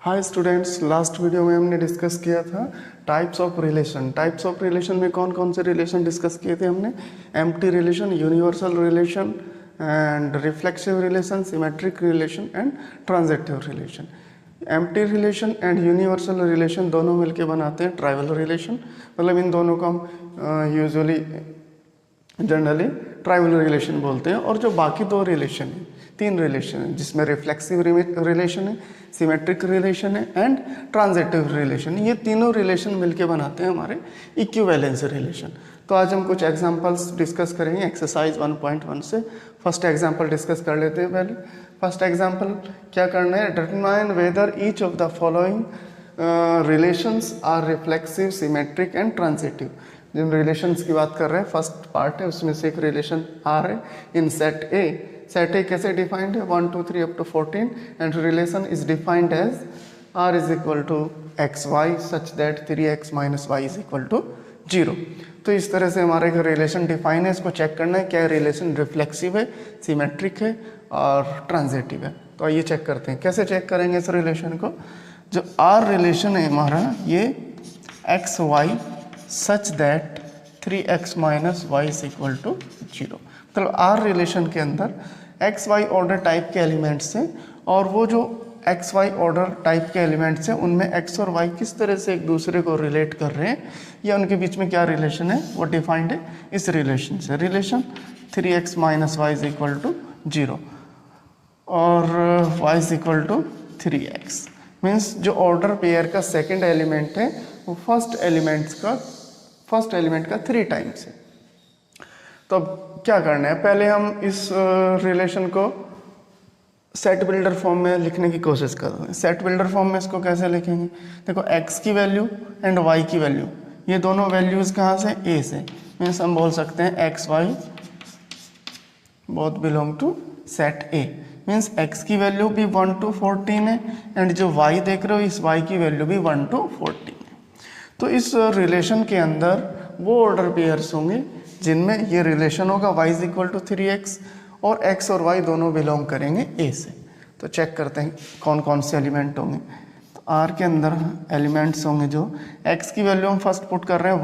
Hi students, last video में हमने discuss किया था types of relation. Types of relation में कौन कौन से रिलेशन डिस्कस किए थे हमने? Empty relation, universal relation and reflexive relation, symmetric relation and transitive relation. Empty relation and universal relation दोनों मिलके बनाते हैं ट्राइवल रिलेशन। मतलब इन दोनों को हम यूजुअली जनरली ट्राइवल रिलेशन बोलते हैं। और जो बाकी दो रिलेशन हैं, तीन रिलेशन है, जिसमें रिफ्लेक्सिव रिलेशन है, सिमेट्रिक रिलेशन है एंड ट्रांजिटिव रिलेशन, ये तीनों रिलेशन मिलके बनाते हैं हमारे इक्विवेलेंस रिलेशन। तो आज हम कुछ एग्जांपल्स डिस्कस करेंगे एक्सरसाइज 1.1 से। फर्स्ट एग्जांपल डिस्कस कर लेते हैं पहले। फर्स्ट एग्जांपल क्या करना है? Determine whether each of the following relations are reflexive, symmetric and transitive. जिन रिलेशंस की बात कर रहे हैं, फर्स्ट पार्ट है, उसमें से एक रिलेशन आर है इन सेट ए। सेट ए कैसे डिफाइंड है? 1 2 3 up to 14 and relation is defined as R is equal to x y such that 3x minus y is equal to 0। तो इस तरह से हमारे एक रिलेशन डिफाइन है। इसको चेक करना है क्या रिलेशन रिफ्लेक्सिव है, सिमेट्रिक है और ट्रांजिटिव है। तो आइए चेक करते हैं। कैसे चेक करेंगे इस रिलेशन को? जो आर रिलेशन है हमारा, ये x y such that 3x minus y is equal to 0। मतलब आर रिलेशन के अंदर एक्स वाई ऑर्डर टाइप के एलिमेंट्स हैं, और वो जो एक्स वाई ऑर्डर टाइप के एलिमेंट्स हैं उनमें एक्स और वाई किस तरह से एक दूसरे को रिलेट कर रहे हैं, या उनके बीच में क्या रिलेशन है, वो डिफाइंड है इस रिलेशन से। Relation 3x minus y is equal to 0 और y is equal to 3x। Means जो ऑर्डर पेयर का सेकेंड एलिमेंट है वो फर्स्ट एलिमेंट का 3 टाइम्स है। तो अब क्या करना है? पहले हम इस रिलेशन को सेट बिल्डर फॉर्म में लिखने की कोशिश कर रहे हैं। सेट बिल्डर फॉर्म में इसको कैसे लिखेंगे? देखो, x की वैल्यू एंड y की वैल्यू, ये दोनों वैल्यूज़ कहाँ से? a से। मीन्स हम बोल सकते हैं x y both belong to set a। Means x की वैल्यू भी 1 to 14 है एंड जो y देख रहे हो, इस y की वैल्यू भी 1 to 14 है। तो इस रिलेशन के अंदर वो ऑर्डर पेयर्स होंगे जिनमें ये रिलेशन होगा y is equal to 3x और x और y दोनों बिलोंग करेंगे a से। तो चेक करते हैं कौन कौन से एलिमेंट होंगे। तो R के अंदर एलिमेंट्स होंगे जो x की वैल्यू हम फर्स्ट पुट कर रहे हैं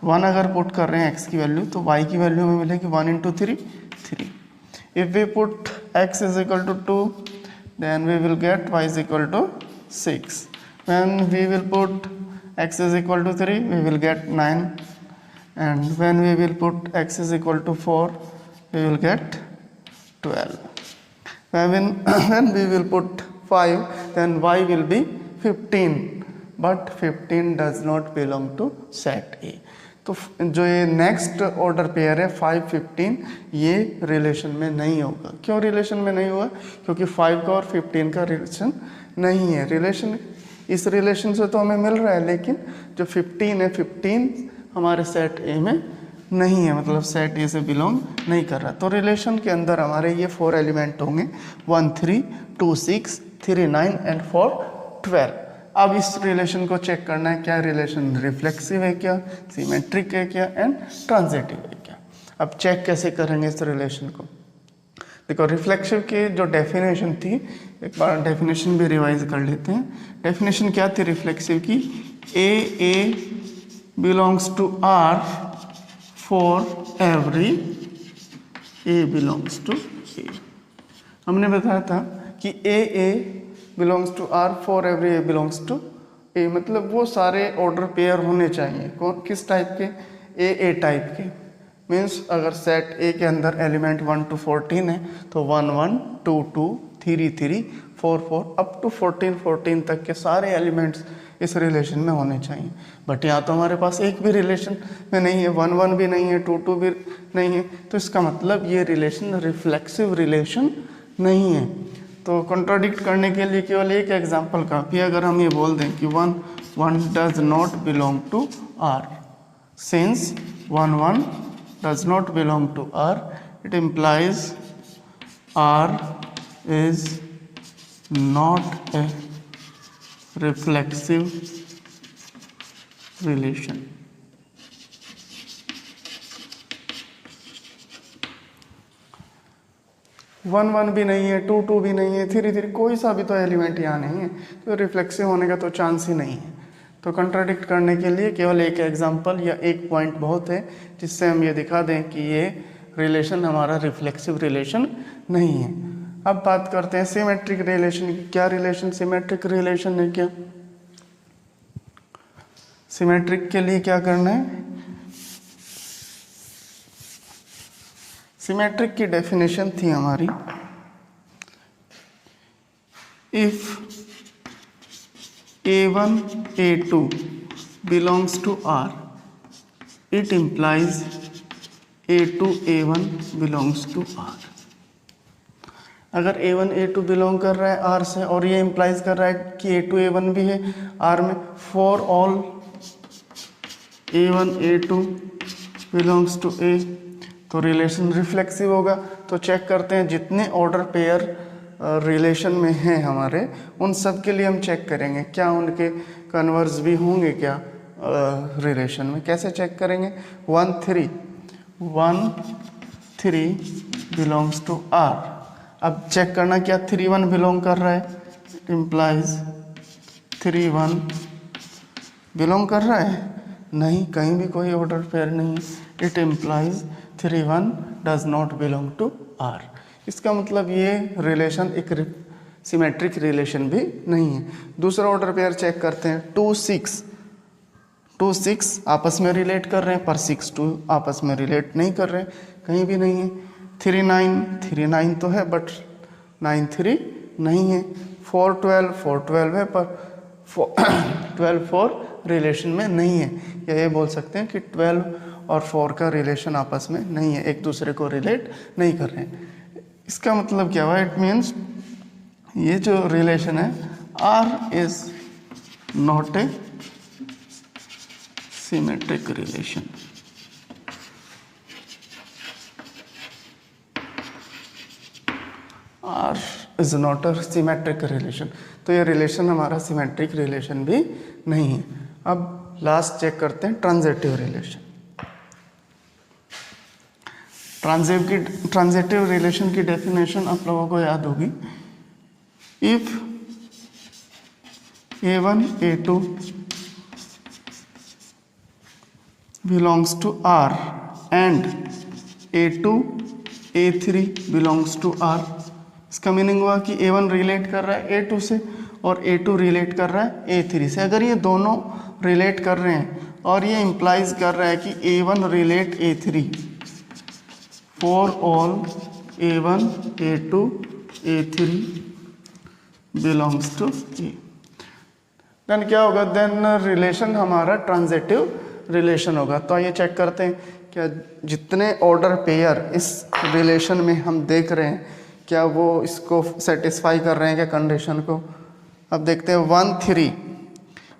1 अगर पुट कर रहे हैं x की वैल्यू, तो y की वैल्यू हमें मिलेगी 1 into 3 3। If we put x is equal to 2, then we will get y is equal to 6. When we will put x is equal to 3, we will get 9. And when we will put x is equal to 4, we will get 12. When we will put 5, then y will be 15. But 15 does not belong to set A. तो जो ये next order pair है 5 15, ये relation में नहीं होगा। क्यों relation में नहीं होगा? क्योंकि 5 का और 15 का रिलेशन नहीं है। रिलेशन इस रिलेशन से तो हमें मिल रहा है, लेकिन जो 15 है, 15 हमारे सेट ए में नहीं है, मतलब सेट ए से बिलोंग नहीं कर रहा। तो रिलेशन के अंदर हमारे ये 4 एलिमेंट होंगे 1 3 2 6 3 9 एंड 4 12। अब इस रिलेशन को चेक करना है क्या रिलेशन रिफ्लेक्सिव है क्या, सिमेट्रिक है क्या एंड ट्रांजिटिव है क्या। अब चेक कैसे करेंगे इस रिलेशन को? देखो, रिफ्लेक्सिव की जो डेफिनेशन थी, एक बार डेफिनेशन भी रिवाइज कर लेते हैं। डेफिनेशन क्या थी रिफ्लेक्सिव की? A belongs to R for every A belongs to A. हमने बताया था कि a belongs to R for every A belongs to A, मतलब वो सारे ऑर्डर पेयर होने चाहिए। कौन किस टाइप के? ए टाइप के। मीन्स अगर सेट ए के अंदर एलिमेंट 1 to 14 है तो 1 1 2 2 3 3 4 4 अप टू 14 तक के सारे एलिमेंट्स इस रिलेशन में होने चाहिए। बट यहाँ तो हमारे पास एक भी रिलेशन में नहीं है, 1 1 भी नहीं है, 2 2 भी नहीं है। तो इसका मतलब ये रिलेशन रिफ्लेक्सिव रिलेशन नहीं है। तो कंट्राडिक्ट करने के लिए केवल एक एग्जांपल काफ़ी है। अगर हम ये बोल दें कि 1 1 does not belong to R, since 1 1 does not belong to R, it implies R is not a reflexive relation. 1 1 भी नहीं है, 2 2 भी नहीं है, 3 3, कोई सा भी तो एलिमेंट यहाँ नहीं है, तो रिफ्लेक्सिव होने का तो चांस ही नहीं है। तो कंट्राडिक्ट करने के लिए केवल एक एग्जांपल या एक पॉइंट बहुत है जिससे हम ये दिखा दें कि ये रिलेशन हमारा रिफ्लेक्सिव रिलेशन नहीं है। अब बात करते हैं सिमेट्रिक रिलेशन की। क्या रिलेशन सिमेट्रिक रिलेशन है? क्या सिमेट्रिक के लिए क्या करना है? सिमेट्रिक की डेफिनेशन थी हमारी, if A1 A2 belongs to R, it implies A2 A1 belongs to R। अगर A1 A2 बिलोंग कर रहा है R से और ये इम्प्लाइज कर रहा है कि A2 A1 भी है R में, for all A1 A2 belongs to A, तो रिलेशन रिफ्लेक्सिव होगा। तो चेक करते हैं जितने ऑर्डर पेयर रिलेशन में हैं हमारे, उन सब के लिए हम चेक करेंगे क्या उनके कन्वर्स भी होंगे क्या रिलेशन में। कैसे चेक करेंगे? 1 3 बिलोंग्स टू R। अब चेक करना क्या 3 1 बिलोंग कर रहा है, इट इम्प्लाइज 3 1 बिलोंग कर रहा है, नहीं, कहीं भी कोई ऑर्डर पेयर नहीं है। It implies 3 1 does not belong to R। इसका मतलब ये रिलेशन एक सिमेट्रिक रिलेशन भी नहीं है। दूसरा ऑर्डर पेयर चेक करते हैं, 2 6 आपस में रिलेट कर रहे हैं, पर 6 2 आपस में रिलेट नहीं कर रहे हैं, कहीं भी नहीं है। 3 9 तो है बट 9 3 नहीं है। 4 12 है पर 12 4 रिलेशन में नहीं है। या ये बोल सकते हैं कि 12 और 4 का रिलेशन आपस में नहीं है, एक दूसरे को रिलेट नहीं कर रहे हैं। इसका मतलब क्या हुआ? इट मीन्स ये जो रिलेशन है R is not A symmetric relation. R is not a symmetric relation, तो ये रिलेशन हमारा सिमेट्रिक रिलेशन भी नहीं है। अब लास्ट चेक करते हैं ट्रांजिटिव रिलेशन। ट्रांजिटिव रिलेशन की डेफिनेशन आप लोगों को याद होगी, if A1 A2 belongs to R and A2 A3 belongs to R। इसका मीनिंग हुआ कि A1 रिलेट कर रहा है A2 से और A2 रिलेट कर रहा है A3 से। अगर ये दोनों रिलेट कर रहे हैं और ये इम्प्लाइज कर रहा है कि A1 relate A3 for all A1 A2 A3 belongs to A, then क्या होगा? देन रिलेशन हमारा ट्रांजिटिव रिलेशन होगा। तो आइए चेक करते हैं क्या जितने ऑर्डर पेयर इस रिलेशन में हम देख रहे हैं क्या वो इसको सेटिस्फाई कर रहे हैं क्या कंडीशन को। अब देखते हैं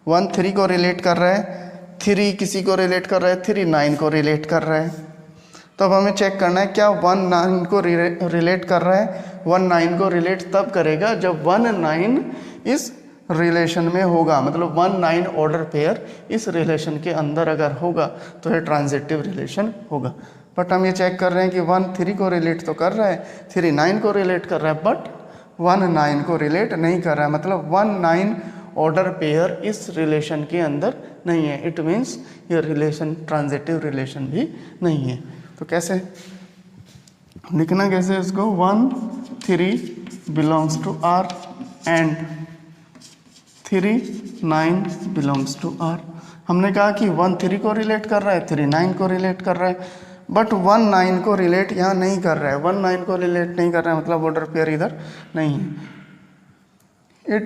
1 3 को रिलेट कर रहा है, 3 किसी को रिलेट कर रहा है, 3 9 को रिलेट कर रहा है। तो अब हमें चेक करना है क्या 1 9 को रिलेट कर रहा है। 1 9 को रिलेट तब करेगा जब 1 9 इस रिलेशन में होगा, मतलब 1 9 ऑर्डर पेयर इस रिलेशन के अंदर अगर होगा तो ये ट्रांजिटिव रिलेशन होगा। बट हम ये चेक कर रहे हैं कि 1 3 को रिलेट तो कर रहा है, 3 9 को रिलेट कर रहा है, बट 1 9 को रिलेट नहीं कर रहा है, मतलब 1 9 ऑर्डर पेयर इस रिलेशन के अंदर नहीं है। इट मीन्स ये रिलेशन ट्रांजिटिव रिलेशन भी नहीं है। तो कैसे लिखना, कैसे इसको? 1 3 belongs to R and 3 9 belongs to R। हमने कहा कि 1 3 को रिलेट कर रहा है, 3 9 को रिलेट कर रहा है, बट 1 9 को रिलेट यहाँ नहीं कर रहा है। 1 9 को रिलेट नहीं कर रहा है मतलब ऑर्डर पेयर इधर नहीं है। It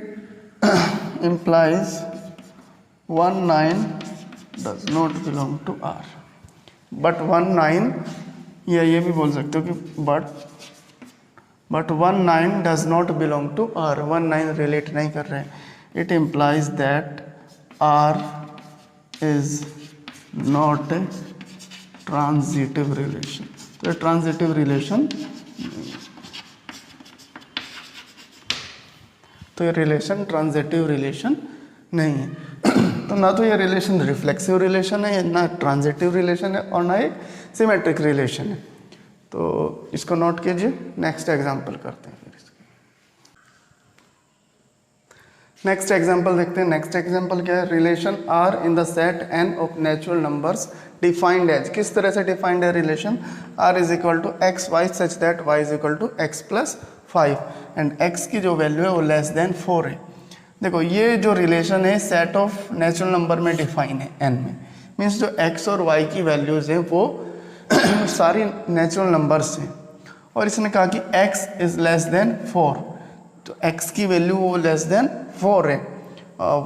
implies 1 9 does not belong to R, but 1 9, या ये भी बोल सकते हो कि but 1 9 does not belong to R, 1 9 relate नहीं कर रहे हैं। It implies that R is not a transitive relation. तो ट्रांजिटिव रिलेशन, तो ये रिलेशन ट्रांजिटिव रिलेशन नहीं है। तो ना तो ये रिलेशन रिफ्लेक्सिव रिलेशन है, ना ट्रांजिटिव रिलेशन है, और ना एक सिमेट्रिक रिलेशन है। तो इसको नोट कीजिए, नेक्स्ट एग्जाम्पल करते हैं फिर इसका। नेक्स्ट एग्जाम्पल देखते हैं। नेक्स्ट एग्जाम्पल क्या है, relation R in the set N of natural numbers defined as. किस तरह से डिफाइंड है relation, R is equal to x y such that y is equal to x plus 5 and x की जो value है वो लेस देन 4 है। देखो ये जो रिलेशन है सेट ऑफ नेचुरल नंबर में डिफाइन है एन में, मीन्स जो एक्स और वाई की वैल्यूज़ हैं वो सारी नेचुरल नंबर्स हैं, और इसने कहा कि x इज़ लेस देन 4, तो x की वैल्यू वो लेस देन 4 है,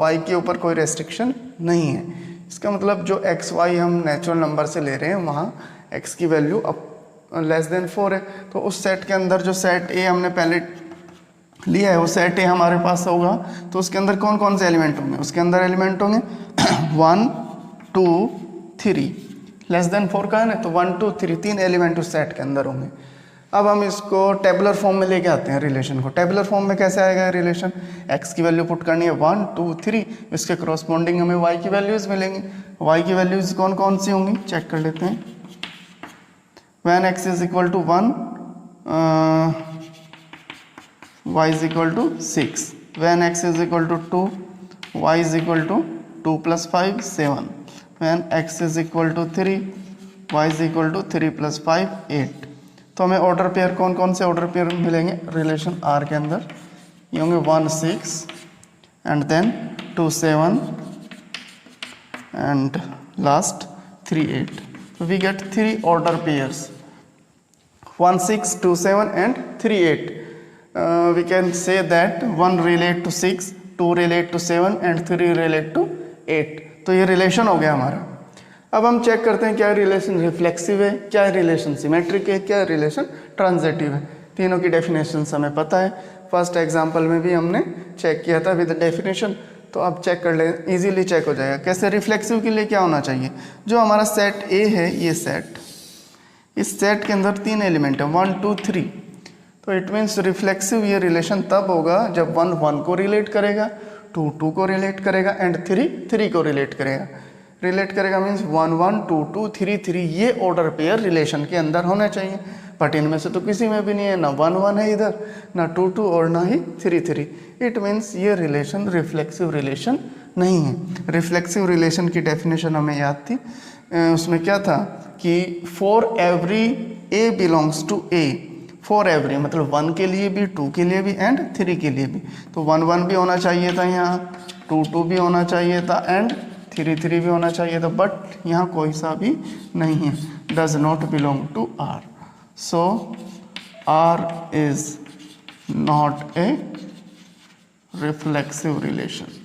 y के ऊपर कोई रेस्ट्रिक्शन नहीं है। इसका मतलब जो x y हम नेचुरल नंबर से ले रहे हैं वहाँ x की वैल्यू अब लेस देन 4 है। तो उस सेट के अंदर जो सेट A हमने पहले लिया है वो सेट A हमारे पास होगा, तो उसके अंदर कौन कौन से एलिमेंट होंगे, उसके अंदर एलिमेंट होंगे 1 2 3, लेस देन 4 का है ना, तो 1 2 3 तीन एलिमेंट उस सेट के अंदर होंगे। अब हम इसको टेबुलर फॉर्म में लेके आते हैं रिलेशन को। टेबुलर फॉर्म में कैसे आएगा रिलेशन, x की वैल्यू पुट करनी है 1 2 3, इसके करस्पॉन्डिंग हमें y की वैल्यूज मिलेंगी। y की वैल्यूज कौन कौन सी होंगी चेक कर लेते हैं। When x is equal to 1 y is equal to 6, when x is equal to 2 y is equal to 2 plus 5 7, when x is equal to 3 y is equal to 3 plus 5 8। तो हमें order pair कौन कौन से order pair मिलेंगे relation R के अंदर, ये होंगे 1 6 एंड देन 2 7 एंड लास्ट 3 8। तो we get 3 order pairs 1 6 2 7 and 3 8। We can say that 1 relate to 6, 2 relate to 7 and 3 relate to 8। तो ये रिलेशन हो गया हमारा। अब हम चेक करते हैं क्या रिलेशन रिफ्लेक्सिव है, क्या रिलेशन सिमेट्रिक है, क्या रिलेशन ट्रांजिटिव है। तीनों की डेफिनेशन हमें पता है, फर्स्ट एग्जांपल में भी हमने चेक किया था विद डेफिनेशन, तो अब चेक कर ले, इजीली चेक हो जाएगा। कैसे, रिफ्लेक्सिव के लिए क्या होना चाहिए, जो हमारा सेट ए है ये सेट, इस सेट के अंदर 3 एलिमेंट है 1 2 3, तो इट मीन्स रिफ्लेक्सिव ये रिलेशन तब होगा जब 1 1 को रिलेट करेगा, 2 2 को रिलेट करेगा एंड 3 3 को रिलेट करेगा। रिलेट करेगा मीन्स 1 1 2 2 3 3, ये ऑर्डर पेयर रिलेशन के अंदर होने चाहिए, बट इनमें से तो किसी में भी नहीं है, ना 1 1 है इधर, ना 2 2 और ना ही 3 3। इट मीन्स ये रिलेशन रिफ्लेक्सिव रिलेशन नहीं है। रिफ्लेक्सिव रिलेशन की डेफिनेशन हमें याद थी, उसमें क्या था कि for every A belongs to A, for every मतलब 1 के लिए भी, 2 के लिए भी एंड 3 के लिए भी। तो 1 1 भी होना चाहिए था यहाँ, 2 2 भी होना चाहिए था एंड 3 3 भी होना चाहिए था, बट यहाँ कोई सा भी नहीं है, does not belong to R. So R is not a reflexive relation.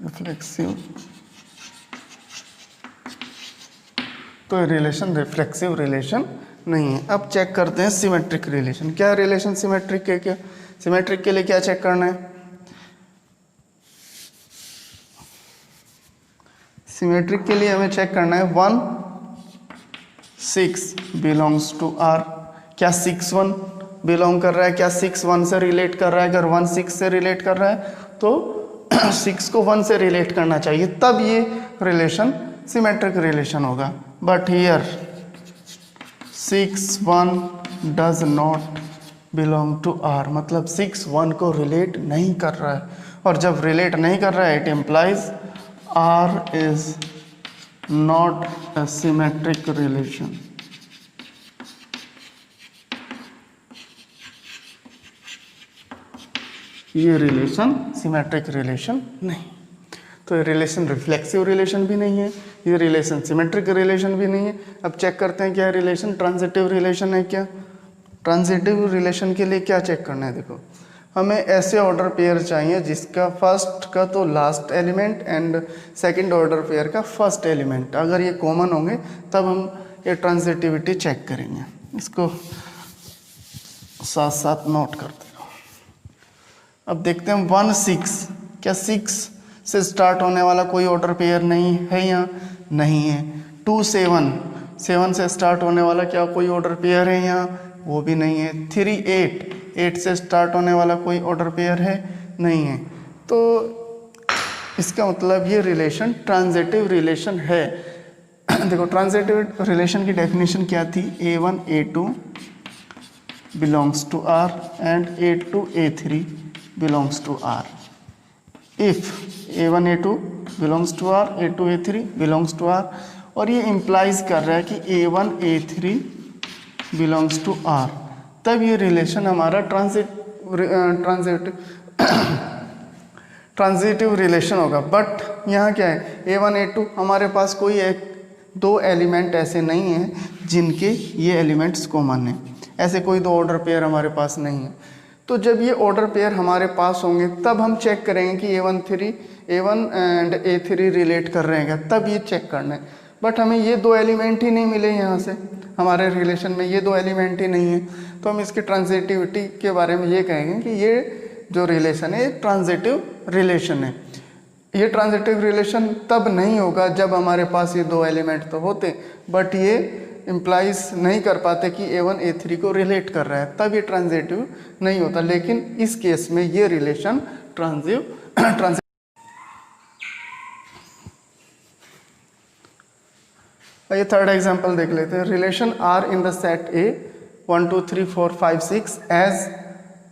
Reflexive, तो रिलेशन रिफ्लेक्सिव रिलेशन नहीं है। अब चेक करते हैं सिमेट्रिक रिलेशन। क्या रिलेशन सिमेट्रिक है, क्या सिमेट्रिक के लिए क्या चेक करना है, सिमेट्रिक के लिए हमें चेक करना है 1 6 बिलोंग्स टू आर। क्या 6 1 बिलोंग कर रहा है, क्या 6 1 से रिलेट कर रहा है, अगर 1 6 से रिलेट कर रहा है तो 6 को 1 से रिलेट करना चाहिए, तब ये रिलेशन सिमेट्रिक रिलेशन होगा। But here 6 1 does not belong to R, मतलब 6 1 को रिलेट नहीं कर रहा है, और जब रिलेट नहीं कर रहा है it implies R is not a symmetric relation। ये रिलेशन सिमेट्रिक रिलेशन नहीं, तो ये रिलेशन रिफ्लेक्सिव रिलेशन भी नहीं है, ये रिलेशन सिमेट्रिक रिलेशन भी नहीं है। अब चेक करते हैं क्या रिलेशन ट्रांजिटिव रिलेशन है। क्या ट्रांजिटिव रिलेशन के लिए क्या चेक करना है, देखो हमें ऐसे ऑर्डर पेयर चाहिए जिसका फर्स्ट का तो last element and second order pair का फर्स्ट एलिमेंट, अगर ये कॉमन होंगे तब हम ये ट्रांजिटिविटी चेक करेंगे। इसको साथ साथ नोट करते रहो। अब देखते हैं 1 6, क्या 6 से स्टार्ट होने वाला कोई ऑर्डर पेयर नहीं है, यहाँ नहीं है। 2 7, 7 से स्टार्ट होने वाला क्या कोई ऑर्डर पेयर है, यहाँ वो भी नहीं है। 3 8, 8 से स्टार्ट होने वाला कोई ऑर्डर पेयर है, नहीं है। तो इसका मतलब ये रिलेशन ट्रांजिटिव रिलेशन है। देखो ट्रांजिटिव रिलेशन की डेफिनेशन क्या थी, A1 A2 belongs to R and A2 A3 belongs to R। If A1 A2 belongs to R, A2 A3 belongs to R, और ये इम्प्लाइज कर रहा है कि A1 A3 belongs to R, तब ये रिलेशन हमारा ट्रांजिटिव रिलेशन होगा। बट यहाँ क्या है, A1 A2 हमारे पास कोई एक दो एलिमेंट ऐसे नहीं हैं जिनके ये एलिमेंट्स कॉमन हैं, ऐसे कोई दो ऑर्डर पेयर हमारे पास नहीं है। तो जब ये ऑर्डर पेयर हमारे पास होंगे तब हम चेक करेंगे कि A1 एंड A3 रिलेट कर रहे हैं, तब ये चेक करना है। बट हमें ये दो एलिमेंट ही नहीं मिले यहाँ से, हमारे रिलेशन में ये दो एलिमेंट ही नहीं है, तो हम इसकी ट्रांजिटिविटी के बारे में ये कहेंगे कि ये जो रिलेशन है ट्रांजिटिव रिलेशन है। ये ट्रांजिटिव रिलेशन तब नहीं होगा जब हमारे पास ये दो एलिमेंट तो होते, बट ये इम्प्लाइज नहीं कर पाते कि A1 A3 को रिलेट कर रहा है, तब ये ट्रांजिटिव नहीं होता। लेकिन इस केस में ये रिलेशन ट्रांजिटिव। ये थर्ड एग्जांपल देख लेते हैं। Relation R in the set A 1 2 3 4 5 6 as,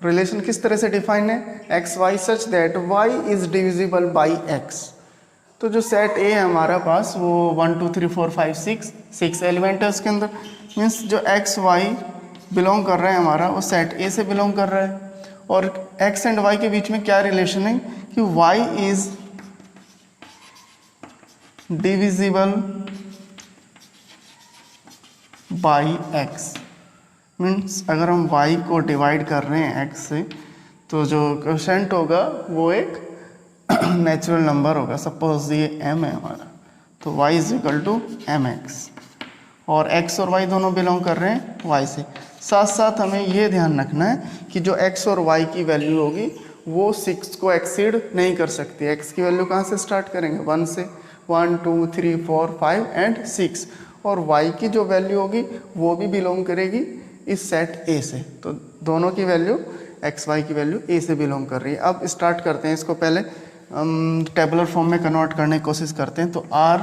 relation किस तरह से डिफाइन है, x y such that y is divisible by x। तो जो सेट A है हमारा पास वो 1 2 3 4 5 6 एलिमेंट है उसके अंदर, मीन्स जो एक्स वाई बिलोंग कर रहा है हमारा वो सेट A से बिलोंग कर रहा है। और x एंड y के बीच में क्या रिलेशन है कि y is divisible by x, means अगर हम y को डिवाइड कर रहे हैं x से तो जो कोशेंट होगा वो एक नेचुरल नंबर होगा। सपोज ये m है हमारा, तो y is equal to mx, और x और y दोनों बिलोंग कर रहे हैं y से। साथ साथ हमें ये ध्यान रखना है कि जो x और y की वैल्यू होगी वो 6 को एक्सीड नहीं कर सकती। x की वैल्यू कहाँ से स्टार्ट करेंगे, 1 से, 1 2 3 4 5 एंड 6, और y की जो वैल्यू होगी वो भी बिलोंग करेगी इस सेट A से। तो दोनों की वैल्यू एक्स वाई की वैल्यू A से बिलोंग कर रही है। अब स्टार्ट करते हैं इसको, पहले टेबुलर फॉर्म में कन्वर्ट करने की कोशिश करते हैं। तो R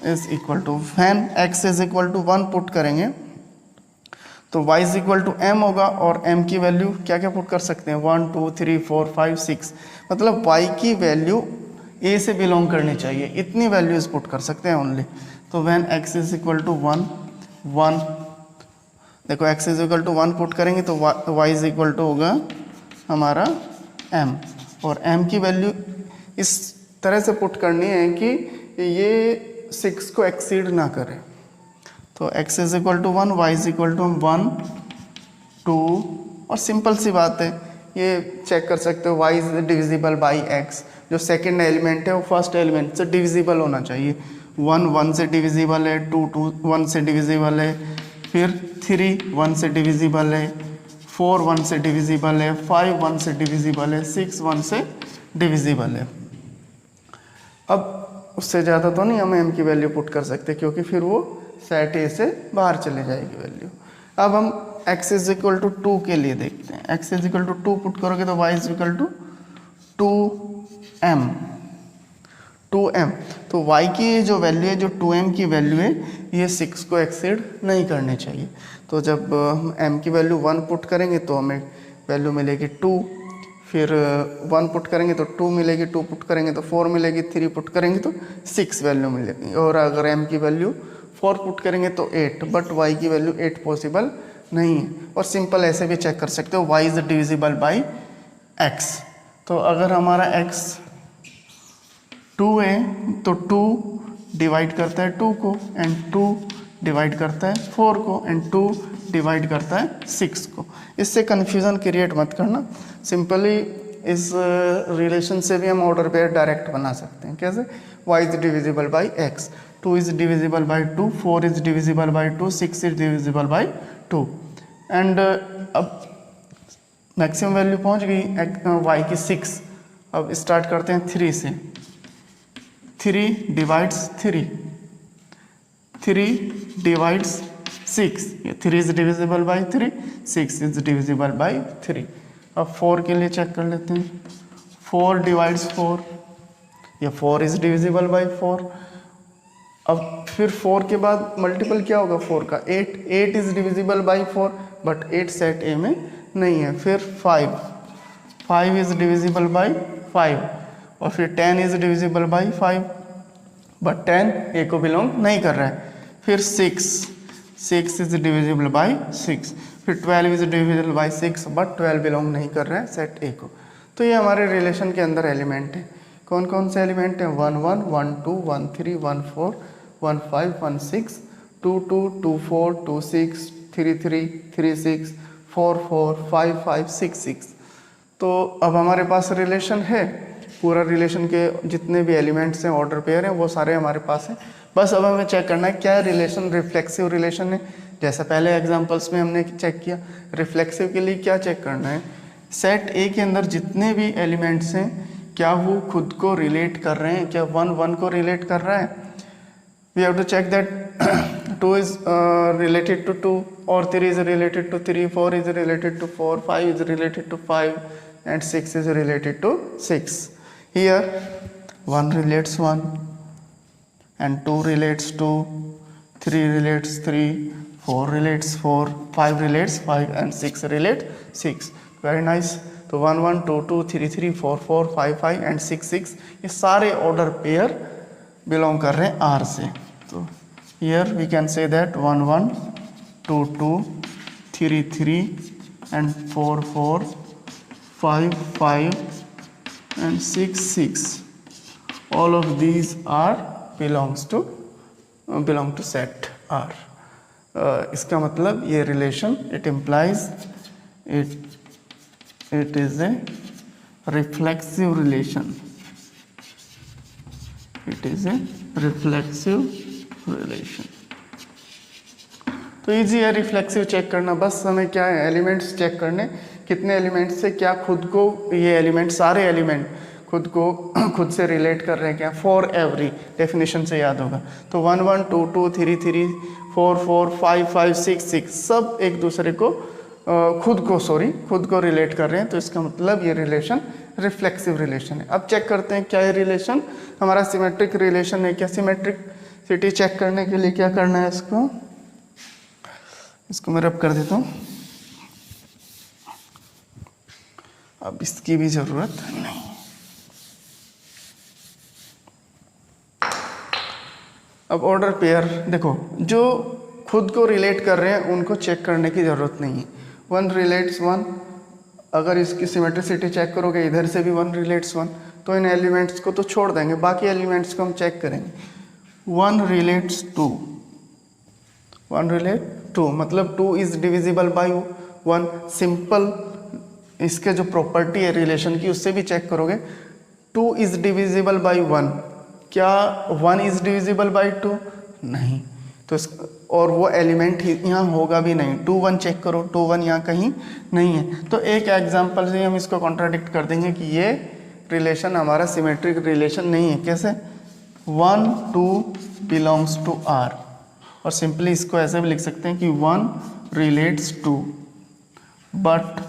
is equal to, when x is equal to 1 put करेंगे तो y is equal to m होगा, और m की वैल्यू क्या क्या पुट कर सकते हैं, 1 2 3 4 5 6, मतलब y की वैल्यू A से बिलोंग करनी चाहिए, इतनी वैल्यूज पुट कर सकते हैं ओनली। तो when x is equal to 1, देखो x is equal to 1 put करेंगे तो y इज इक्वल टू होगा हमारा m, और m की वैल्यू इस तरह से पुट करनी है कि ये 6 को एक्सीड ना करे। तो x is equal to 1, y is equal to 1 2, और सिंपल सी बात है, ये चेक कर सकते हो y is divisible by x, जो सेकेंड एलिमेंट है वो फर्स्ट एलिमेंट से डिविजिबल होना चाहिए। 1 1 से डिविजिबल है, 2 2 1 से डिविजिबल है, फिर 3 1 से डिविजिबल है, 4 1 से डिविजिबल है, 5 1 से डिविजिबल है, 6 1 से डिविजिबल है। अब उससे ज़्यादा तो नहीं हम m की वैल्यू पुट कर सकते, क्योंकि फिर वो सेट A से बाहर चले जाएगी वैल्यू। अब हम x इज इक्वल टू 2 के लिए देखते हैं। x is equal to 2 put करोगे तो y is equal to 2m, तो y की जो वैल्यू है, जो 2m की वैल्यू है, ये 6 को एक्सीड नहीं करनी चाहिए। तो जब हम m की वैल्यू 1 पुट करेंगे तो हमें वैल्यू मिलेगी 2, फिर 1 पुट करेंगे तो 2 मिलेगी, 2 पुट करेंगे तो 4 मिलेगी, 3 पुट करेंगे तो 6 वैल्यू मिलेगी, और अगर m की वैल्यू 4 पुट करेंगे तो 8, बट y की वैल्यू 8 पॉसिबल नहीं है। और सिंपल ऐसे भी चेक कर सकते हो, y is divisible by x। तो अगर हमारा x 2 है तो 2 डिवाइड करता है 2 को, एंड 2 डिवाइड करता है 4 को, एंड 2 डिवाइड करता है 6 को। इससे कन्फ्यूज़न क्रिएट मत करना, सिंपली इस रिलेशन से भी हम ऑर्डर पेयर डायरेक्ट बना सकते हैं। कैसे, y is divisible by x, 2 is divisible by 2, 4 is divisible by 2, 6 is divisible by 2, and अब मैक्सिमम वैल्यू पहुंच गई y की 6। अब स्टार्ट करते हैं 3 से, 3 divides 3, 3 divides 6, 3 is divisible by 3, 6 is divisible by 3। अब 4 के लिए चेक कर लेते हैं, 4 डिवाइड्स 4, या 4 इज डिविजिबल बाई 4, अब फिर 4 के बाद मल्टीपल क्या होगा 4 का 8 8 is divisible by 4 but 8 set ए में नहीं है। फिर 5 इज डिविजिबल बाई 5 और फिर 10 इज डिविजिबल बाई 5 बट 10 ए को बिलोंग नहीं कर रहा है। फिर 6 इज डिविजिबल बाई 6 फिर 12 is divisible by 6 but 12 belong नहीं कर रहा है सेट ए को। तो ये हमारे रिलेशन के अंदर एलिमेंट है। कौन कौन से एलिमेंट हैं 1 1 1 2 1 3 1 4 1 5 1 6 2 2 2 4 2 6 3 3 3 6 4 4 5 5 6 6। तो अब हमारे पास रिलेशन है, पूरा रिलेशन के जितने भी एलिमेंट्स हैं ऑर्डर पेयर हैं वो सारे हमारे पास हैं। बस अब हमें चेक करना है क्या रिलेशन रिफ्लेक्सिव रिलेशन है। जैसा पहले एग्जांपल्स में हमने चेक किया, रिफ्लेक्सिव के लिए क्या चेक करना है, सेट ए के अंदर जितने भी एलिमेंट्स हैं क्या वो खुद को रिलेट कर रहे हैं, क्या 1 1 को रिलेट कर रहा है। We have to check that 2 is related to 2 और 3 is related to 3, 4 is related to 4, 5 is related to 5 and 6 is related to 6. Here 1 relates 1 and 2 relates 2, 3 relates 3, 4 relates 4, 5 relates 5 and 6 relates 6. Very nice. तो 1 1 2 2 3 3 4 4 5 5 and 6 6 ये सारे order pair belong कर रहे हैं R से। तो here we can say that 1 1 2 2 3 3 and 4 4 5 5 and 6 6 all of these are belong to set R। इसका मतलब ये relation it implies it is a reflexive relation, it is a reflexive relation। तो easy है रिफ्लेक्सिव चेक करना, बस हमें क्या है एलिमेंट्स चेक करने कितने एलिमेंट्स से क्या खुद को ये एलिमेंट सारे एलिमेंट खुद से रिलेट कर रहे हैं क्या, फॉर एवरी डेफिनेशन से याद होगा। तो 1 1 2 2 3 3 4 4 5 5 6 6 सब एक दूसरे को खुद को रिलेट कर रहे हैं। तो इसका मतलब ये रिलेशन रिफ्लेक्सिव रिलेशन है। अब चेक करते हैं क्या ये रिलेशन हमारा सिमेट्रिक रिलेशन है क्या। सिमेट्रिसिटी चेक करने के लिए क्या करना है, इसको मैं रब कर देता हूँ, अब इसकी भी जरूरत नहीं। अब ऑर्डर पेयर देखो, जो खुद को रिलेट कर रहे हैं उनको चेक करने की जरूरत नहीं है। 1 रिलेट्स 1, अगर इसकी सिमेट्रिसिटी चेक करोगे इधर से भी 1 रिलेट्स 1, तो इन एलिमेंट्स को तो छोड़ देंगे, बाकी एलिमेंट्स को हम चेक करेंगे। 1 रिलेट्स 2, 1 रिलेट 2 मतलब 2 इज डिविजिबल बाई 1। सिंपल इसके जो प्रॉपर्टी है रिलेशन की उससे भी चेक करोगे। 2 इज डिविजिबल बाई 1, क्या 1 इज डिविजिबल बाई 2? नहीं। तो और वो एलिमेंट यहाँ होगा भी नहीं। 2 1 चेक करो, 2 1 यहाँ कहीं नहीं है। तो एक एग्जांपल से हम इसको कॉन्ट्राडिक्ट कर देंगे कि ये रिलेशन हमारा सिमेट्रिक रिलेशन नहीं है। कैसे? 1 2 बिलोंग्स टू R, और सिंपली इसको ऐसे भी लिख सकते हैं कि 1 relates 2 but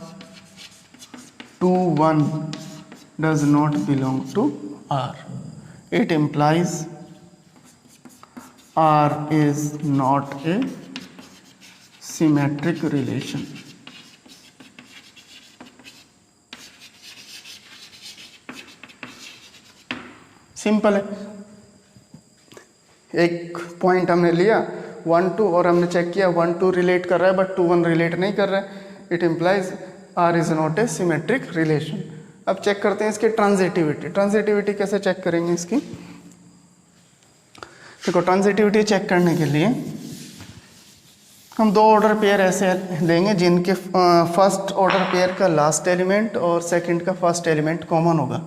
2 1 does not belong to R. It implies R is not a symmetric relation. Simple है, एक पॉइंट हमने लिया 1 2 और हमने चेक किया 1 2 रिलेट कर रहा है बट 2 1 रिलेट नहीं कर रहा है। It implies R is not a symmetric relation. अब चेक करते हैं इसकी ट्रांजिटिविटी कैसे चेक करेंगे इसकी। देखो, ट्रांजिटिविटी चेक करने के लिए हम 2 ऑर्डर पेयर ऐसे लेंगे जिनके फर्स्ट ऑर्डर पेयर का लास्ट एलिमेंट और सेकंड का फर्स्ट एलिमेंट कॉमन होगा।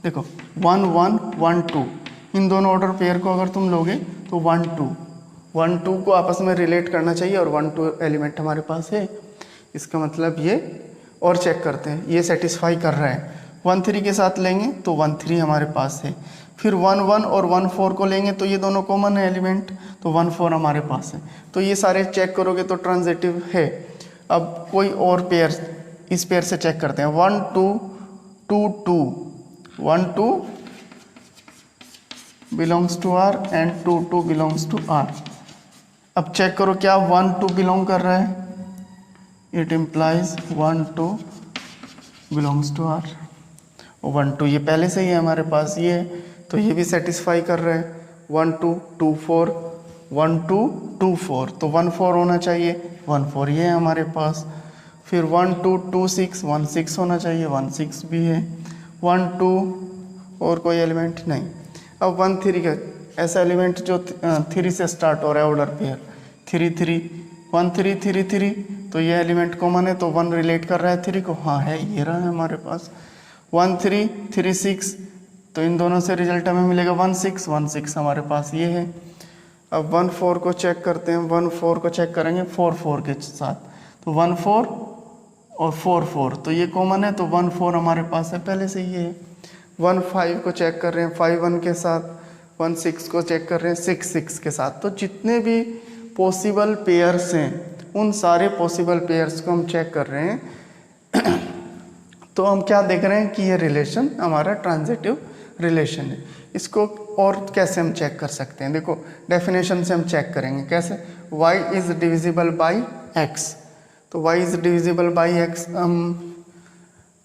देखो 1 1 1 2, इन दोनों ऑर्डर पेयर को अगर तुम लोगे तो 1 2 को आपस में रिलेट करना चाहिए और 1 2 एलिमेंट हमारे पास है। इसका मतलब ये, और चेक करते हैं ये सेटिस्फाई कर रहा है। 1 3 के साथ लेंगे तो 1 3 हमारे पास है। फिर 1 1 और 1 4 को लेंगे तो ये दोनों कॉमन है एलिमेंट, तो 1 4 हमारे पास है। तो ये सारे चेक करोगे तो ट्रांजिटिव है। अब कोई और पेयर, इस पेयर से चेक करते हैं 1 2 2 2 1 2 belongs to R and 2 2 belongs to R. अब चेक करो क्या 1 2 बिलोंग कर रहा है, it implies 1 2 belongs to R. 1 2 ये पहले से ही है हमारे पास, ये है तो ये भी सेटिस्फाई कर रहा है। 1 2 2 4 1 2 2 4 तो 1 4 होना चाहिए, 1 4 ये है हमारे पास। फिर 1 2 2 6 1 6 होना चाहिए, 1 6 भी है। 1 2 और कोई एलिमेंट नहीं। अब 1 3 का ऐसा एलिमेंट जो 3 से स्टार्ट हो रहा है ऑर्डर पेयर 3 3 1 3 3 3 तो ये एलिमेंट कॉमन है तो 1 रिलेट कर रहा है 3 को, हाँ है, ये रहा है हमारे पास। 1 3 3 6 तो इन दोनों से रिजल्ट हमें मिलेगा 1 6 1 6 हमारे पास ये है। अब 1 4 को चेक करते हैं, 1 4 को चेक करेंगे 4 4 के साथ, तो 1 4 और 4 4 तो ये कॉमन है तो 1 4 हमारे पास है पहले से ये है। 1 5 को चेक कर रहे हैं 5 1 के साथ, 1 6 को चेक कर रहे हैं 6 6 के साथ। तो जितने भी पॉसिबल पेयर्स हैं उन सारे पॉसिबल पेयर्स को हम चेक कर रहे हैं तो हम क्या देख रहे हैं कि ये रिलेशन हमारा ट्रांजिटिव रिलेशन है। इसको और कैसे हम चेक कर सकते हैं, देखो डेफिनेशन से हम चेक करेंगे कैसे, y is divisible by x। तो y is divisible by x हम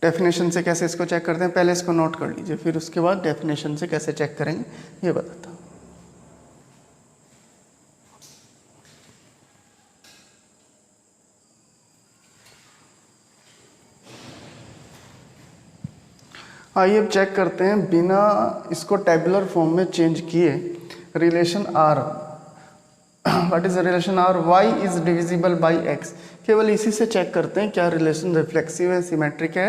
डेफिनेशन से कैसे इसको चेक करते हैं, पहले इसको नोट कर लीजिए, फिर उसके बाद डेफिनेशन से कैसे चेक करेंगे ये बताता हूँ। आइए अब चेक करते हैं बिना इसको टेबुलर फॉर्म में चेंज किए relation R। What is relation R? y is divisible by x। केवल इसी से चेक करते हैं क्या रिलेशन रिफ्लेक्सिव है, सिमेट्रिक है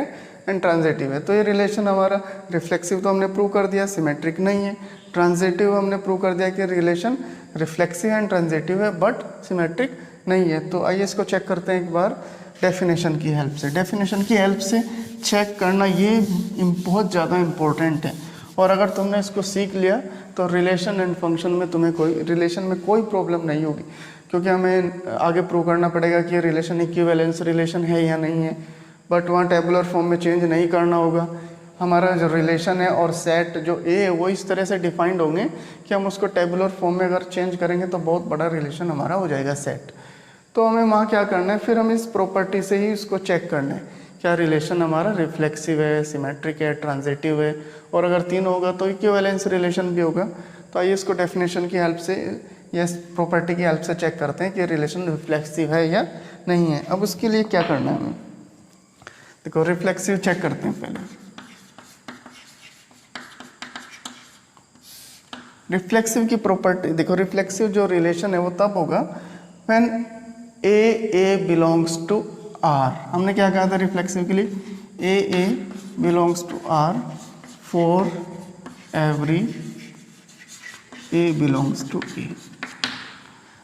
एंड ट्रांजिटिव है। तो ये रिलेशन हमारा रिफ्लेक्सिव तो हमने प्रूव कर दिया, सिमेट्रिक नहीं है। ट्रांजिटिव हमने प्रूव कर दिया कि रिलेशन रिफ्लेक्सिव एंड ट्रांजिटिव है बट सिमेट्रिक नहीं है। तो आइए इसको चेक करते हैं एक बार डेफिनेशन की हेल्प से। डेफिनेशन की हेल्प से चेक करना ये बहुत ज़्यादा इम्पोर्टेंट है, और अगर तुमने इसको सीख लिया तो रिलेशन एंड फंक्शन में तुम्हें कोई रिलेशन में कोई प्रॉब्लम नहीं होगी, क्योंकि हमें आगे प्रूव करना पड़ेगा कि रिलेशन इक्विवेलेंस रिलेशन है या नहीं है, बट वहाँ टेबुलर फॉर्म में चेंज नहीं करना होगा। हमारा जो रिलेशन है और सेट जो ए है वो इस तरह से डिफाइंड होंगे कि हम उसको टेबुलर फॉर्म में अगर चेंज करेंगे तो बहुत बड़ा रिलेशन हमारा हो जाएगा सेट। तो हमें वहाँ क्या करना है, फिर हम इस प्रॉपर्टी से ही इसको चेक करना है क्या रिलेशन हमारा रिफ्लेक्सिव है, सिमेट्रिक है, ट्रांजिटिव है, और अगर 3 होगा तो इक्विवेलेंस रिलेशन भी होगा। तो आइए इसको डेफिनेशन की हेल्प से या प्रॉपर्टी की हेल्प से चेक करते हैं कि रिलेशन रिफ्लेक्सिव है या नहीं है। अब उसके लिए क्या करना है हमें, देखो रिफ्लेक्सिव चेक करते हैं पहले। रिफ्लेक्सिव की प्रॉपर्टी देखो, रिफ्लेक्सिव जो रिलेशन है वो तब होगा when a belongs to R. हमने क्या कहा था रिफ्लेक्सिव के लिए, a belongs to R for every A belongs to A.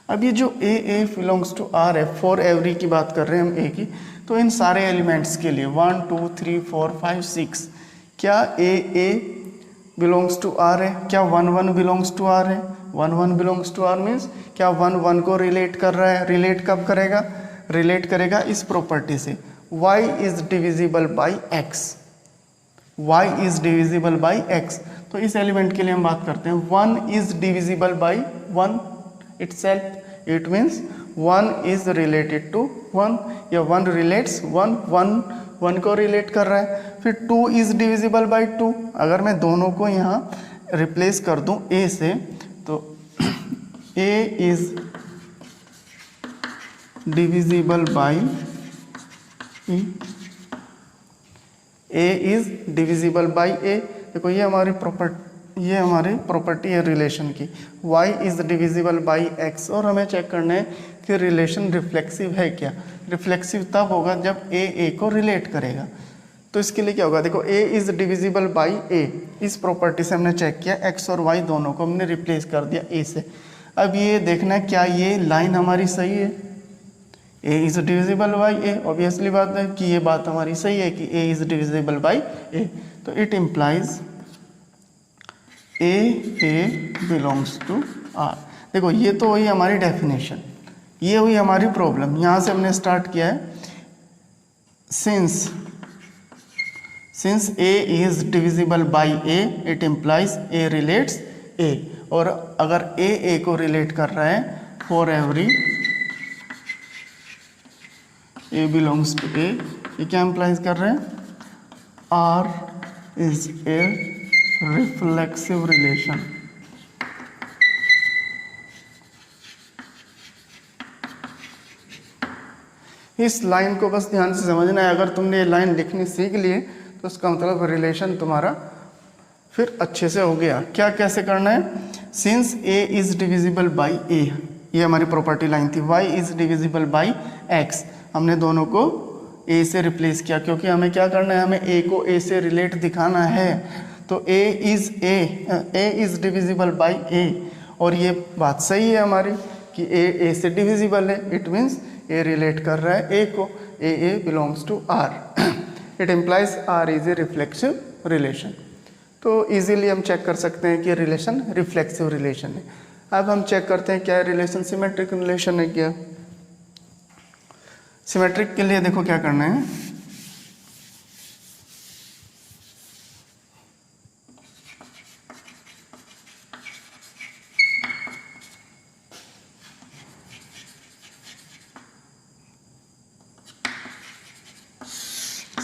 अब ये जो ए बिलोंग्स टू आर है, फॉर एवरी की बात कर रहे हैं हम ए की, तो इन सारे एलिमेंट्स के लिए 1 2 3 4 5 6 क्या ए बिलोंग्स टू आर है, क्या 1 1 बिलोंग्स टू आर है। 1 1 बिलोंग्स टू आर मीन्स क्या 1 1 को रिलेट कर रहा है। रिलेट कब करेगा, रिलेट करेगा इस प्रॉपर्टी से, y is divisible by x। y is divisible by x, तो इस एलिमेंट के लिए हम बात करते हैं 1 is divisible by 1 itself। It means 1 is related to 1 या 1 रिलेट्स 1 को रिलेट कर रहा है। फिर 2 इज डिविजिबल बाई 2। अगर मैं दोनों को यहाँ रिप्लेस कर दूँ a से, तो a is divisible by a is divisible by a. देखो ये हमारी प्रॉपर्टी है रिलेशन की, y is divisible by x, और हमें चेक करना है कि रिलेशन रिफ्लेक्सिव है क्या। रिफ्लेक्सिव तब होगा जब ए को रिलेट करेगा। तो इसके लिए क्या होगा, देखो a is divisible by a, इस प्रॉपर्टी से हमने चेक किया, x और y दोनों को हमने रिप्लेस कर दिया a से। अब ये देखना है क्या ये लाइन हमारी सही है, a is divisible by a। Obviously बात है कि ये बात हमारी सही है कि a is divisible by a, तो it implies a belongs to r। देखो ये तो हुई हमारी डेफिनेशन, ये हुई हमारी प्रॉब्लम। यहाँ से हमने स्टार्ट किया है, since a is divisible by a, it implies a relates a, और अगर ए को रिलेट कर रहा है for every A belongs to A, ये क्या इम्प्लाइज कर रहे हैं, R is a reflexive relation. इस लाइन को बस ध्यान से समझना है, अगर तुमने ये लाइन लिखनी सीख लिए तो उसका मतलब रिलेशन तुम्हारा फिर अच्छे से हो गया। क्या कैसे करना है, since a is divisible by a, ये हमारी प्रॉपर्टी लाइन थी, y is divisible by x, हमने दोनों को a से रिप्लेस किया क्योंकि हमें क्या करना है, हमें a को a से रिलेट दिखाना है। तो a is divisible by a, और ये बात सही है हमारी कि a से डिविजिबल है, इट मीन्स a रिलेट कर रहा है a को, a belongs to r, it implies r is a reflexive relation. तो इजीली हम चेक कर सकते हैं कि रिलेशन रिफ्लेक्सिव रिलेशन है। अब हम चेक करते हैं क्या रिलेशन सिमेट्रिक रिलेशन है क्या। सिमेट्रिक के लिए देखो क्या करना है,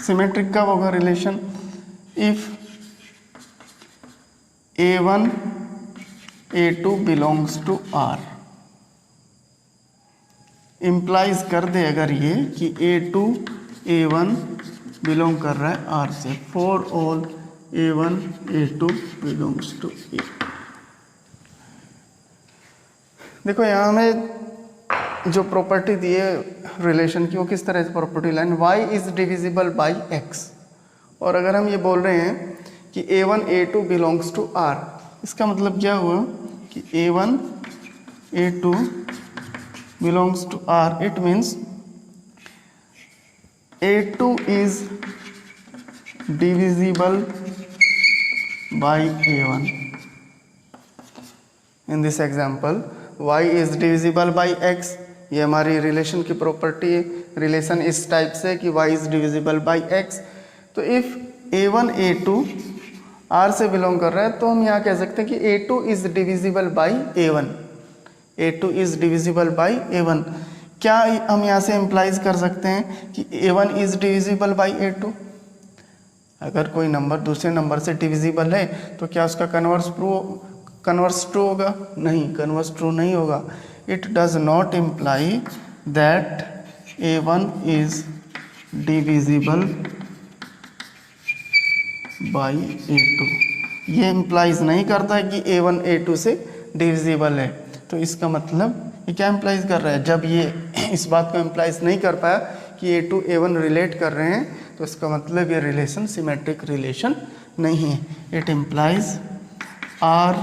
सिमेट्रिक का होगा relation if A1 A2 belongs to R, implies कर दे अगर ये कि A2 A1 बिलोंग कर रहा है R से, for all A1 A2 belongs to A। देखो यहाँ हमें जो प्रॉपर्टी दी है रिलेशन की वो किस तरह से property line, y is divisible by x, और अगर हम ये बोल रहे हैं कि A1 A2 belongs to R, इसका मतलब क्या हुआ कि A1 A2 belongs to R, it means A2 is divisible by A1। In this example y is divisible by x, ये हमारी रिलेशन की प्रॉपर्टी है। रिलेशन इस टाइप से कि y is divisible by x। तो इफ A1 A2 R से belong कर रहा है तो हम यहाँ कह सकते हैं कि A2 is divisible by A1, A2 is divisible by A1। क्या हम यहाँ से इम्प्लाइज कर सकते हैं कि A1 is divisible by A2? अगर कोई नंबर दूसरे नंबर से डिविजिबल है तो क्या उसका कन्वर्स ट्रू होगा? नहीं, कन्वर्स ट्रू नहीं होगा। It does not imply that A1 is divisible by A2, ये इम्प्लाइज नहीं करता है कि A1 A2 से डिविजिबल है। तो इसका मतलब ये क्या इम्प्लाइज कर रहा है, जब ये इस बात को इम्प्लाइज नहीं कर पाया कि A2 A1 रिलेट कर रहे हैं तो इसका मतलब ये रिलेशन सिमेट्रिक रिलेशन नहीं है। It implies R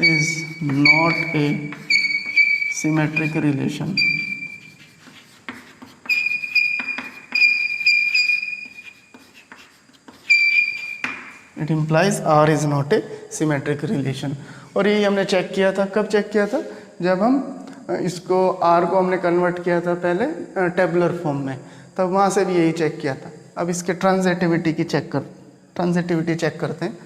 is not A symmetric relation. It implies R is not A symmetric relation. और ये हमने चेक किया था, कब चेक किया था, जब हम इसको R को हमने कन्वर्ट किया था पहले टेबुलर फॉर्म में, तब वहाँ से भी यही चेक किया था। अब इसके ट्रांजिटिविटी चेक करते हैं।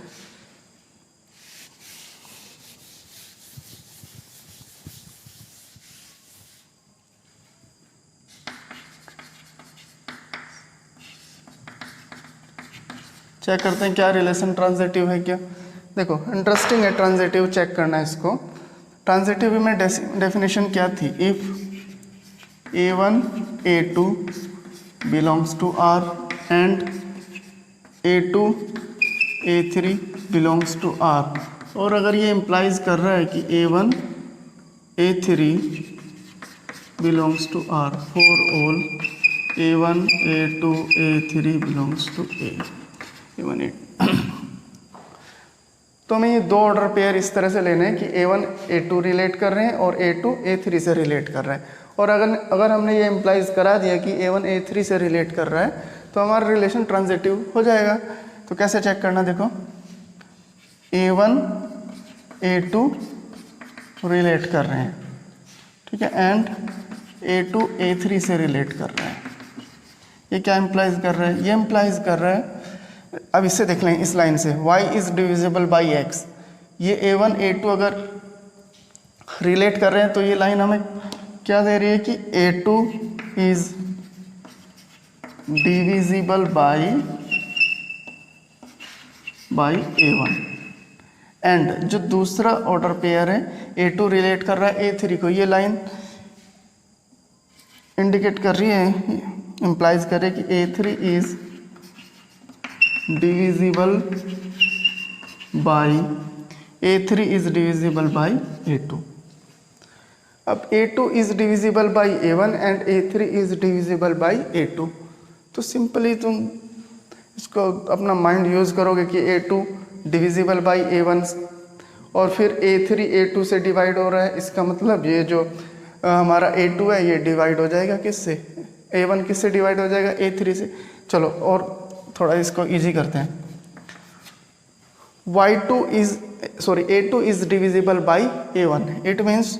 चेक करते हैं क्या रिलेशन ट्रांजिटिव है क्या। देखो इंटरेस्टिंग है ट्रांजिटिव चेक करना है इसको। ट्रांजिटिव में डेफिनेशन क्या थी, if A1 A2 belongs to R and A2 A3 belongs to R, और अगर ये इम्प्लाइज कर रहा है कि A1 A3 belongs to R for all A1 A2 A3 belongs to A1 A2 तो हमें ये दो ऑर्डर पेयर इस तरह से लेने हैं कि A1 A2 रिलेट कर रहे हैं और A2 A3 से रिलेट कर रहा है। और अगर हमने ये इम्प्लाइज करा दिया कि A1 A3 से रिलेट कर रहा है तो हमारा रिलेशन ट्रांजिटिव हो जाएगा। तो कैसे चेक करना, देखो A1 A2 रिलेट कर रहे हैं, ठीक है, एंड A2 A3 से रिलेट कर रहा है। ये क्या इम्प्लाइज कर रहा है, ये इम्प्लाइज कर रहा है, अब इससे देख लें इस लाइन से y is divisible by x, ये A1 A2 अगर रिलेट कर रहे हैं तो ये लाइन हमें क्या दे रही है कि A2 is divisible by A1, and जो दूसरा ऑर्डर पेयर है A2 रिलेट कर रहा है A3 को, ये लाइन इंडिकेट कर रही है, इम्प्लाइज कर रही है कि A3 is divisible by A3 is divisible by A2। अब A2 is divisible by A1 and A3 is divisible by A2, तो सिंपली तुम इसको अपना माइंड यूज़ करोगे कि A2 डिविजिबल बाई A1 और फिर A3 A2 से डिवाइड हो रहा है, इसका मतलब ये जो हमारा A2 है ये डिवाइड हो जाएगा किससे, A1 किससे डिवाइड हो जाएगा, A3 से। चलो और थोड़ा इसको इजी करते हैं। A2 is divisible by A1, it means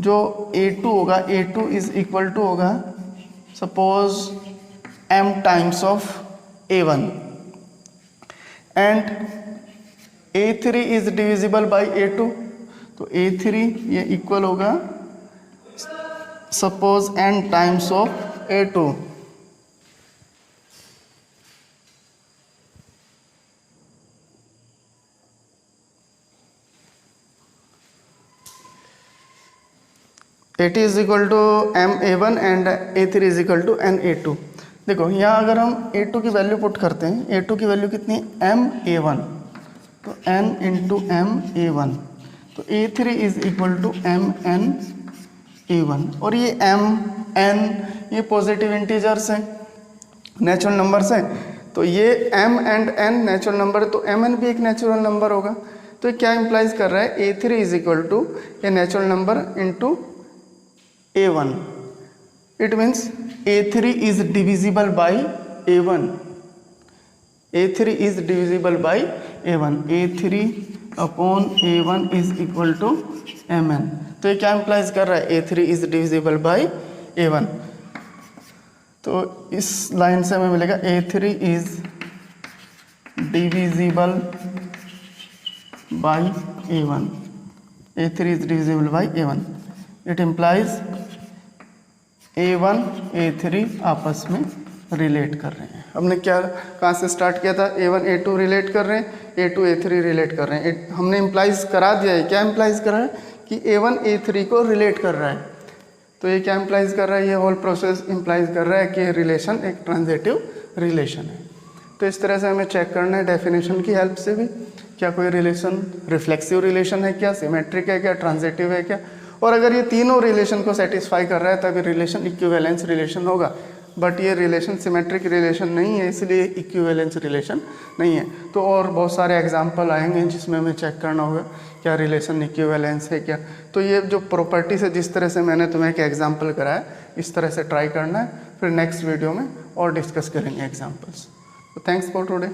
जो A2 होगा, A2 इज इक्वल टू होगा suppose m times of A1 and A3 is divisible by A2, तो A3 ये इक्वल होगा suppose n times of A2। A2 is equal to m A1 and A3 is equal to n A2। देखो यहाँ अगर हम A2 की value put करते हैं, A2 की वैल्यू कितनी है m A1, तो n इंटू m A1, तो A3 is equal to m n A1, और ये m n ये पॉजिटिव इंटीजर्स हैं, नेचुरल नंबर्स हैं, तो ये m and n natural number है, तो mn भी एक नेचुरल नंबर होगा। तो ये क्या इम्प्लाइज कर रहा है, A3 is equal to a natural number into A1, it means A3 is divisible by A1, A3 is divisible by A1, A3 upon A1 is equal to mn। तो ये क्या इम्प्लाइज कर रहा है, A3 is divisible by A1, तो इस line से हमें मिलेगा A3 is divisible by A1, A3 is divisible by A1, it implies A1 A3 आपस में रिलेट कर रहे हैं। हमने क्या कहाँ से स्टार्ट किया था, A1 A2 रिलेट कर रहे हैं, A2 A3 रिलेट कर रहे हैं, हमने इम्प्लाइज करा दिया है। क्या इम्प्लाइज कर रहा है कि A1 A3 को रिलेट कर रहा है, तो ये क्या इम्प्लाइज कर रहा है, ये होल प्रोसेस इम्प्लाइज कर रहा है कि रिलेशन एक ट्रांजिटिव रिलेशन है। तो इस तरह से हमें चेक करना है डेफिनेशन की हेल्प से भी, क्या कोई रिलेशन रिफ्लेक्सिव रिलेशन है क्या, सिमेट्रिक है क्या, ट्रांजिटिव है क्या, और अगर ये तीनों रिलेशन को सेटिस्फाई कर रहा है तभी रिलेशन इक्विवेलेंस रिलेशन होगा। बट ये रिलेशन सिमेट्रिक रिलेशन नहीं है, इसलिए इक्विवेलेंस रिलेशन नहीं है। तो और बहुत सारे एग्जांपल आएंगे जिसमें हमें चेक करना होगा क्या रिलेशन इक्विवेलेंस है क्या। तो ये जो प्रॉपर्टीज है, जिस तरह से मैंने तुम्हें एक एग्जांपल कराया, इस तरह से ट्राई करना है, फिर नेक्स्ट वीडियो में और डिस्कस करेंगे एग्जांपल्स। तो थैंक्स फॉर टुडे।